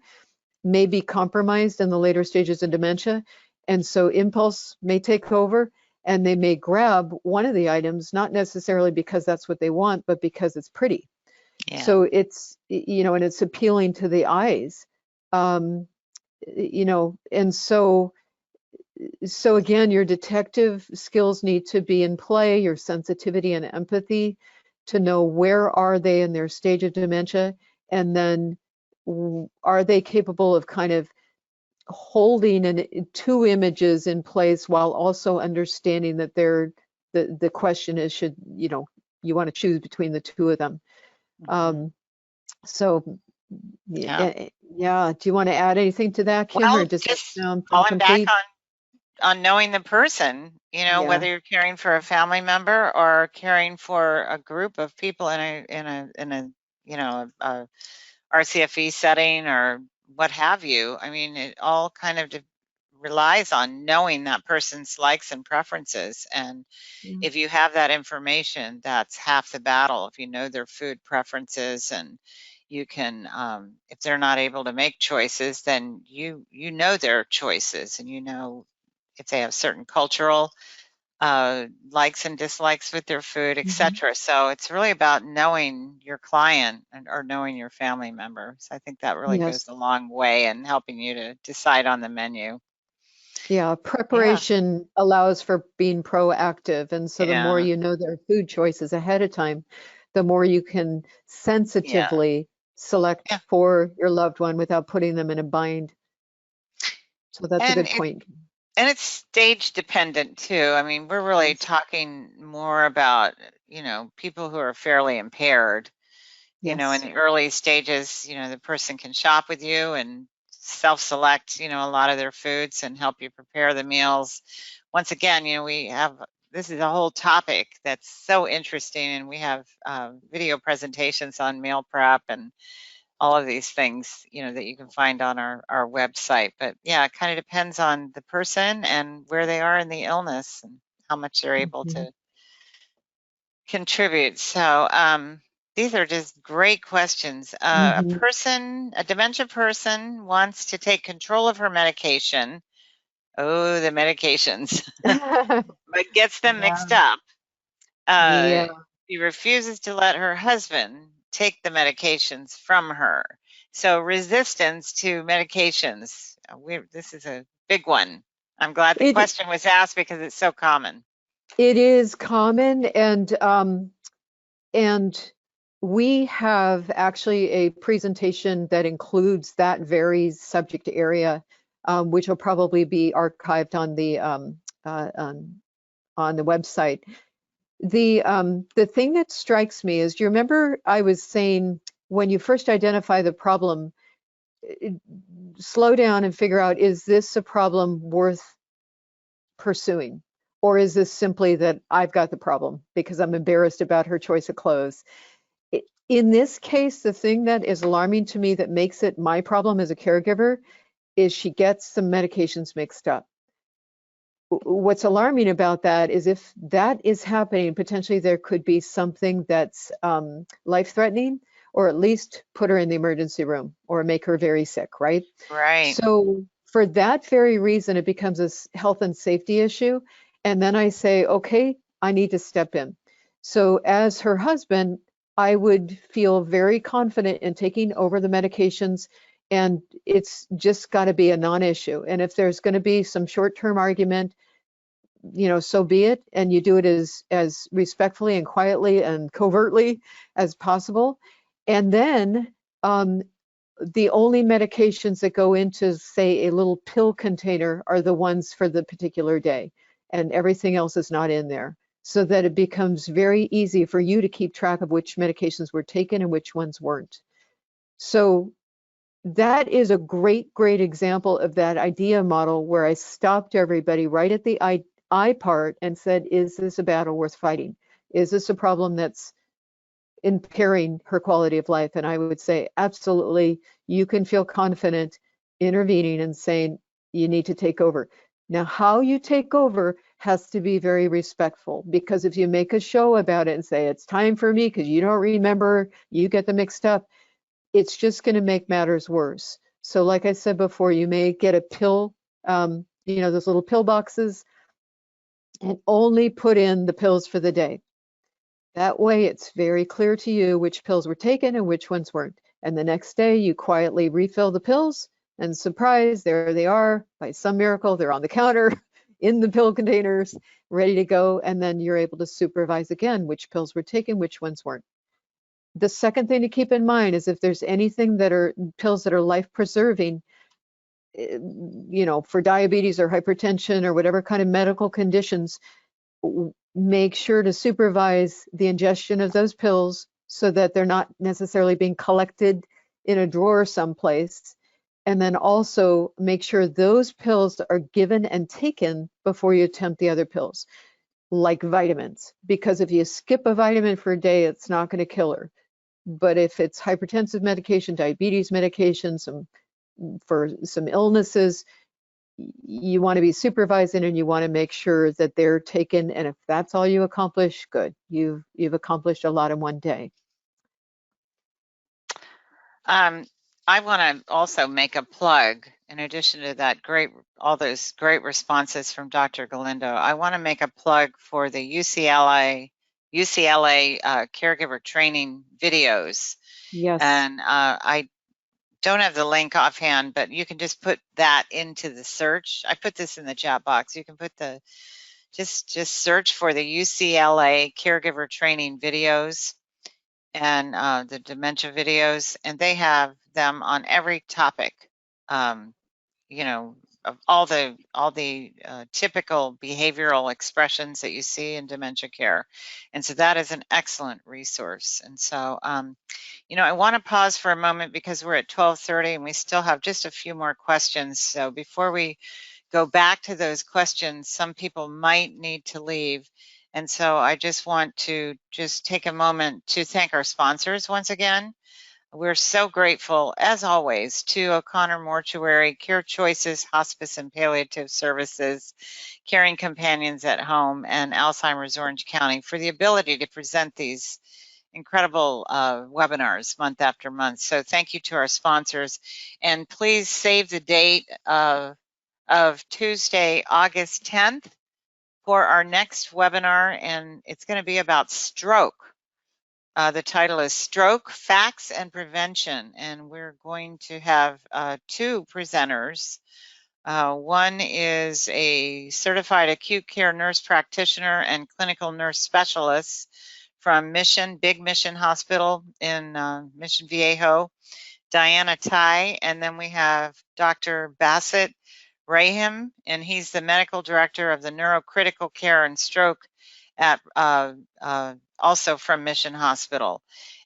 may be compromised in the later stages of dementia. And so impulse may take over, and they may grab one of the items, not necessarily because that's what they want, but because it's pretty. Yeah. So and it's appealing to the eyes. Um, and so again, your detective skills need to be in play, your sensitivity and empathy to know where are they in their stage of dementia, and then are they capable of kind of holding two images in place while also understanding that the question is, should, you want to choose between the two of them. Mhm. So Yeah. yeah, do you want to add anything to that, Kim, or Well, does that just sound falling back complete? on knowing the person, Yeah. whether you're caring for a family member or caring for a group of people in a RCFE setting or what have you. I mean, it all kind of relies on knowing that person's likes and preferences. And Yeah. if you have that information, that's half the battle. If you know their food preferences, and you can, if they're not able to make choices, then you know their choices, and you know if they have certain cultural likes and dislikes with their food, Mhm. etc. So it's really about knowing your client or knowing your family member. So I think that really goes Yes. a long way in helping you to decide on the menu. Yeah, Yeah, preparation allows for being proactive. And so the more yeah, you know their food choices ahead of time, the more you can yeah, sensitively select yeah. for your loved one without putting them in a bind. So that's a And good it point. and it's stage dependent too. I mean, we're really Yes. talking more about, people who are fairly impaired. In Yes. the early stages, the person can shop with you and self-select, a lot of their foods and help you prepare the meals. Once again, this is a whole topic that's so interesting, and we have video presentations on meal prep and all of these things, that you can find on our website. But yeah, it kind of depends on the person and where they are in the illness and how much they're able Mhm. to contribute. So these are just great questions. Mhm. A dementia person wants to take control of her medication. Oh, the medications, but gets them mixed Yeah. up. Uh, Yeah. she refuses to let her husband take the medications from her. So resistance to medications. This is a big one. I'm glad the It question was asked because it's so common. it is common, and we have actually a presentation that includes that very subject area, which will probably be archived uh, on the website. The thing that strikes me is, you remember I was saying, when you first identify the problem, it- slow down and figure out, is this a problem worth pursuing? Or is this simply that I've got the problem because I'm embarrassed about her choice of clothes? In this case, the thing that is alarming to me that makes it my problem as a caregiver is she gets some medications mixed up. What's alarming about that is, if that is happening, potentially there could be something that's life-threatening, or at least put her in the emergency room or make her very sick, right? Right. So for that very reason, it becomes a health and safety issue. And then I say, okay, I need to step in. So as her husband, I would feel very confident in taking over the medications, and it's just got to be a non-issue. And if there's going to be some short-term argument, so be it, and you do it as respectfully and quietly and covertly as possible. And then the only medications that go into, say, a little pill container are the ones for the particular day, and everything else is not in there, so that it becomes very easy for you to keep track of which medications were taken and which ones weren't. So that is a great, great example of that idea model, where I stopped everybody right at the I part and said, is this a battle worth fighting? Is this a problem that's impairing her quality of life? And I would say, absolutely, you can feel confident intervening and saying, you need to take over. Now, how you take over has to be very respectful, because if you make a show about it and say, it's time for me because you don't remember, you get them mixed up, it's just going to make matters worse. So like I said before, you may get a pill, those little pill boxes, and only put in the pills for the day. That way it's very clear to you which pills were taken and which ones weren't. And the next day you quietly refill the pills, and surprise, there they are. By some miracle, they're on the counter in the pill containers, ready to go, and then you're able to supervise again which pills were taken, which ones weren't. The second thing to keep in mind is if there's anything that are pills that are life preserving, for diabetes or hypertension or whatever kind of medical conditions, make sure to supervise the ingestion of those pills so that they're not necessarily being collected in a drawer someplace. And then also make sure those pills are given and taken before you attempt the other pills, like vitamins. Because if you skip a vitamin for a day, it's not going to kill her. But if it's hypertensive medication, diabetes medication, for some illnesses, you want to be supervising and you want to make sure that they're taken. And if that's all you accomplish, good. You've accomplished a lot in one day. I want to also make a plug. In addition to that all those great responses from Dr. Galindo, I want to make a plug for the UCLA caregiver training videos. Yes. And I don't have the link offhand, but you can just put that into the search. I put this in the chat box. You can put just search for the UCLA caregiver training videos and the dementia videos, and they have them on every topic, of all the typical behavioral expressions that you see in dementia care. And so that is an excellent resource. And so, I want to pause for a moment because we're at 12:30 and we still have just a few more questions. So before we go back to those questions, some people might need to leave. And so I just want to take a moment to thank our sponsors once again. We're so grateful, as always, to O'Connor Mortuary, Care Choices, Hospice and Palliative Services, Caring Companions at Home, and Alzheimer's Orange County for the ability to present these incredible webinars month after month. So thank you to our sponsors. And please save the date of Tuesday, August 10th for our next webinar, and it's going to be about stroke. The title is Stroke, Facts and Prevention, and we're going to have two presenters. One is a certified acute care nurse practitioner and clinical nurse specialist from Big Mission Hospital in Mission Viejo, Diana Tai, and then we have Dr. Bassett Rahim, and he's the medical director of the neurocritical care and stroke at also from Mission Hospital.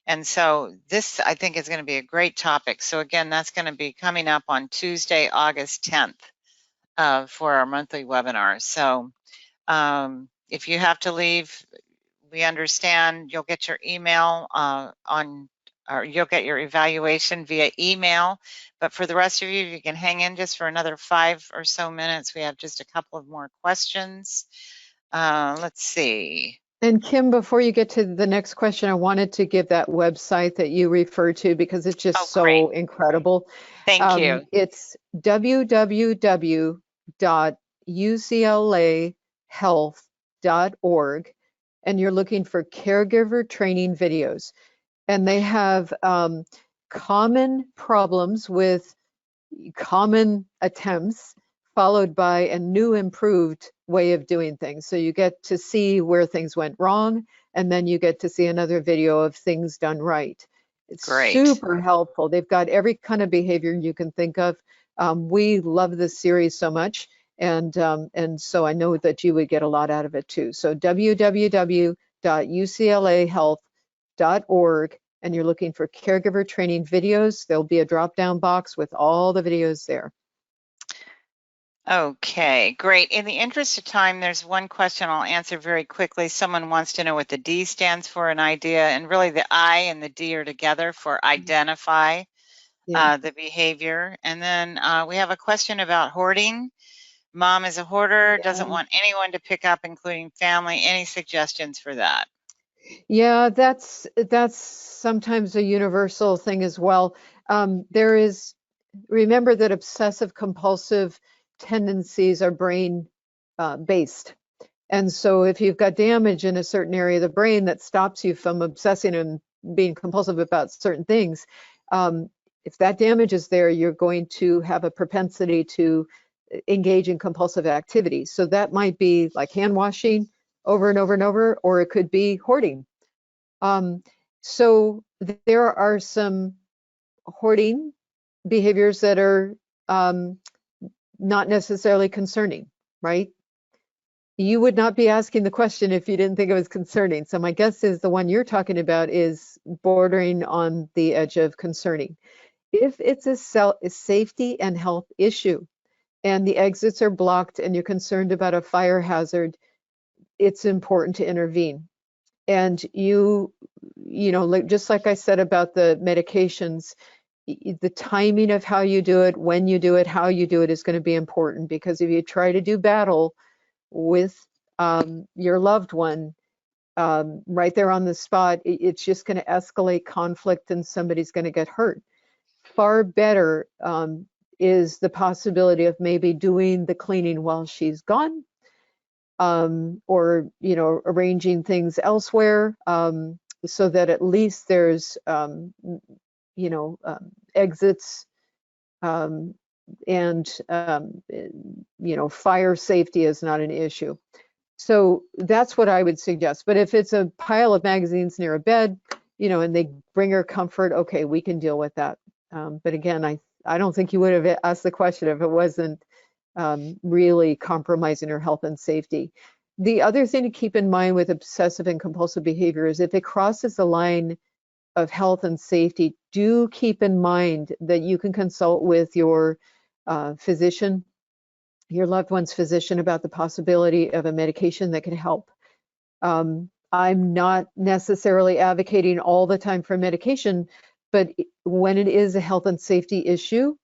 And so this, I think, is going to be a great topic. So again, that's going to be coming up on Tuesday, August 10th for our monthly webinar. So if you have to leave, we understand. You'll get your email or you'll get your evaluation via email. But for the rest of you, you can hang in just for another 5 or so minutes. We have just a couple of more questions. Let's see. And Kim, before you get to the next question, I wanted to give that website that you referred to because it's just so incredible. Thank you. It's www.uclahealth.org, and you're looking for caregiver training videos. And they have common problems with common attempts followed by a new improved way of doing things. So you get to see where things went wrong, and then you get to see another video of things done right. It's super helpful. They've got every kind of behavior you can think of. We love this series so much, and so I know that you would get a lot out of it too. So www.uclahealth.org, and you're looking for caregiver training videos. There'll be a drop-down box with all the videos there. Okay, great. In the interest of time, there's one question I'll answer very quickly. Someone wants to know what the D stands for, an idea, and really the I and the D are together for identify the behavior. And then we have a question about hoarding. Mom is a hoarder, doesn't want anyone to pick up, including family. Any suggestions for that? Yeah, that's sometimes a universal thing as well. Remember that obsessive compulsive tendencies are brain based. And so if you've got damage in a certain area of the brain that stops you from obsessing and being compulsive about certain things, if that damage is there, you're going to have a propensity to engage in compulsive activities. So that might be like hand washing over and over and over, or it could be hoarding. So there are some hoarding behaviors that are not necessarily concerning, right? You would not be asking the question if you didn't think it was concerning. So my guess is the one you're talking about is bordering on the edge of concerning. If it's a safety and health issue and the exits are blocked and you're concerned about a fire hazard, it's important to intervene. And you know, just like I said about the medications, the timing of how you do it, when you do it, how you do it is going to be important, because if you try to do battle with your loved one right there on the spot, it's just going to escalate conflict and somebody's going to get hurt. Far better is the possibility of maybe doing the cleaning while she's gone, or arranging things elsewhere, so that at least there's exits, and fire safety is not an issue. So that's what I would suggest. But if it's a pile of magazines near a bed, and they bring her comfort, okay, we can deal with that. But again, I don't think you would have asked the question if it wasn't really compromising her health and safety. The other thing to keep in mind with obsessive and compulsive behavior is if it crosses the line of health and safety, do keep in mind that you can consult with your physician, your loved one's physician, about the possibility of a medication that can help. I'm not necessarily advocating all the time for medication, but when it is a health and safety issue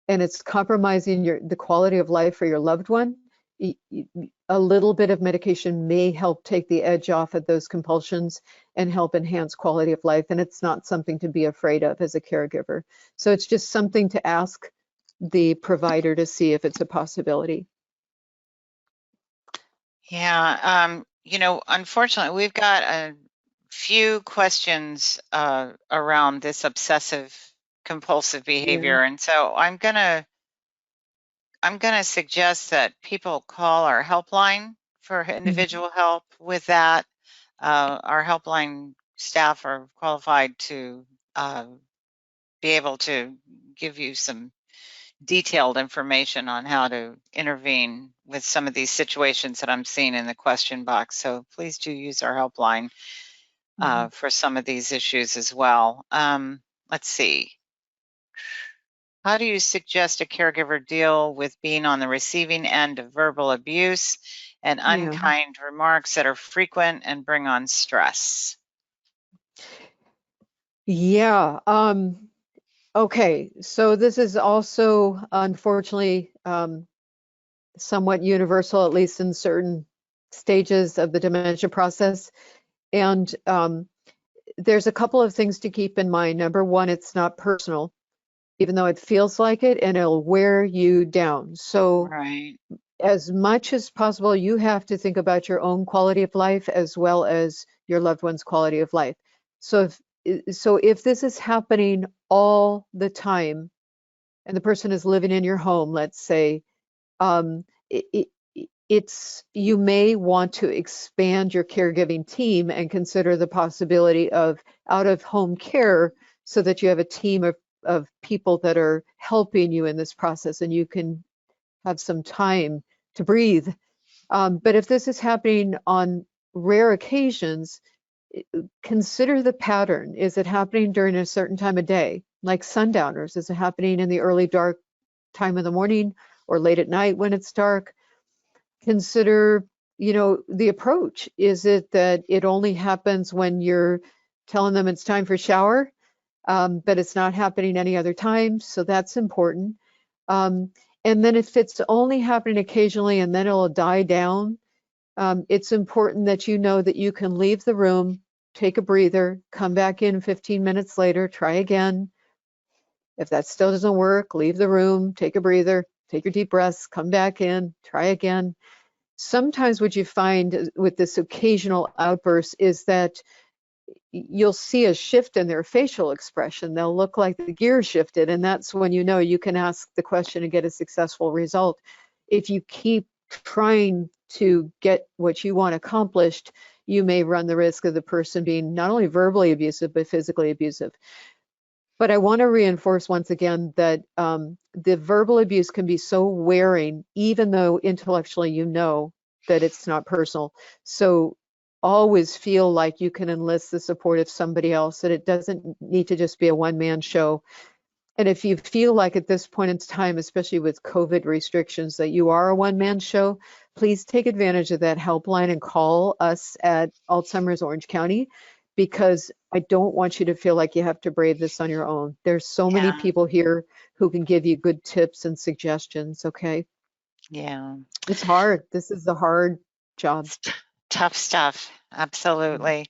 and it's compromising the quality of life for your loved one, a little bit of medication may help take the edge off of those compulsions and help enhance quality of life. And it's not something to be afraid of as a caregiver. So it's just something to ask the provider to see if it's a possibility. Yeah, unfortunately, we've got a few questions around this obsessive compulsive behavior, and so I'm gonna suggest that people call our helpline for individual help with that. Our helpline staff are qualified to be able to give you some detailed information on how to intervene with some of these situations that I'm seeing in the question box. So please do use our helpline for some of these issues as well. Let's see. How do you suggest a caregiver deal with being on the receiving end of verbal abuse and unkind remarks that are frequent and bring on stress? Yeah. Okay. So this is also, unfortunately, somewhat universal, at least in certain stages of the dementia process. And there's a couple of things to keep in mind. Number one, it's not personal, even though it feels like it, and it'll wear you down. So Right. as much as possible, you have to think about your own quality of life as well as your loved one's quality of life. So if this is happening all the time and the person is living in your home, let's say, you may want to expand your caregiving team and consider the possibility of out-of-home care so that you have a team of people that are helping you in this process and you can have some time to breathe. But if this is happening on rare occasions, consider the pattern. Is it happening during a certain time of day, like sundowners? Is it happening in the early dark time of the morning or late at night when it's dark? Consider, the approach. Is it that it only happens when you're telling them it's time for shower, but it's not happening any other time? So that's important. And then if it's only happening occasionally and then it'll die down, it's important that you know that you can leave the room, take a breather, come back in 15 minutes later, try again. If that still doesn't work, leave the room, take a breather, take your deep breaths, come back in, try again. Sometimes what you find with this occasional outburst is that you'll see a shift in their facial expression. They'll look like the gear shifted, and that's when you know you can ask the question and get a successful result. if you keep trying to get what you want accomplished, you may run the risk of the person being not only verbally abusive, but physically abusive. But I want to reinforce once again that the verbal abuse can be so wearing, even though intellectually you know that it's not personal. So always feel like you can enlist the support of somebody else, that it doesn't need to just be a one-man show. And if you feel like at this point in time, especially with COVID restrictions, that you are a one-man show, please take advantage of that helpline and call us at Alzheimer's Orange County, because I don't want you to feel like you have to brave this on your own. There's so many Yeah, people here who can give you good tips and suggestions, okay? yeah. It's hard. This is a hard job. It's tough stuff. Yeah. Absolutely.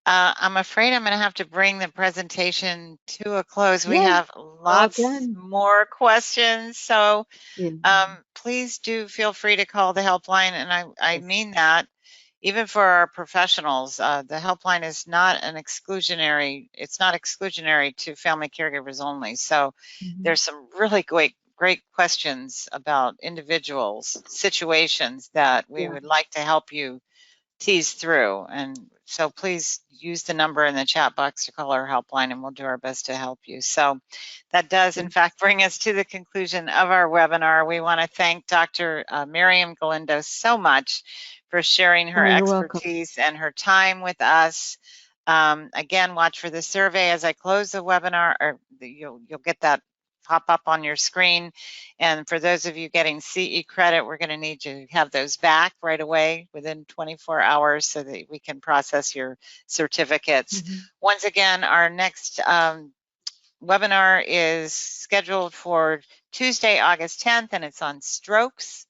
I'm afraid I'm going to have to bring the presentation to a close. We Yeah. have lots Again. more questions, so Yeah. please do feel free to call the helpline, and I Yes. mean that. Even for our professionals, the helpline is not an exclusionary, it's not exclusionary to family caregivers only. So Mhm. there's some really great questions about individuals, situations that we Yeah. would like to help you tease through. And so please use the number in the chat box to call our helpline, and we'll do our best to help you. So that does, in fact, bring us to the conclusion of our webinar. We want to thank Dr. Miriam Galindo so much for sharing her Oh, you're welcome. expertise and her time with us. Again, watch for the survey as I close the webinar, or you'll get that pop up on your screen. And for those of you getting CE credit, we're going to need to have those back right away within 24 hours so that we can process your certificates. Mhm. Once again, our next webinar is scheduled for Tuesday, August 10th, and it's on strokes.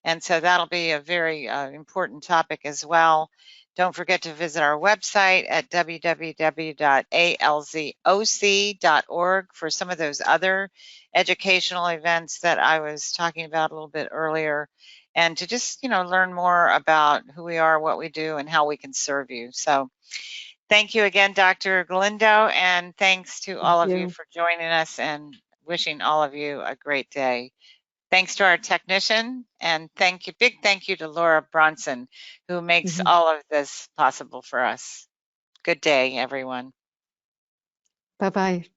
And so that'll be a very important topic as well. Don't forget to visit our website at www.alzoc.org for some of those other educational events that I was talking about a little bit earlier, and to just, learn more about who we are, what we do, and how we can serve you. So thank you again, Dr. Galindo, and thanks to Thank all of you you. for joining us, and wishing all of you a great day. Thanks to our technician, and big thank you to Laura Bronson, who makes Mhm. all of this possible for us. Good day, everyone. Bye-bye.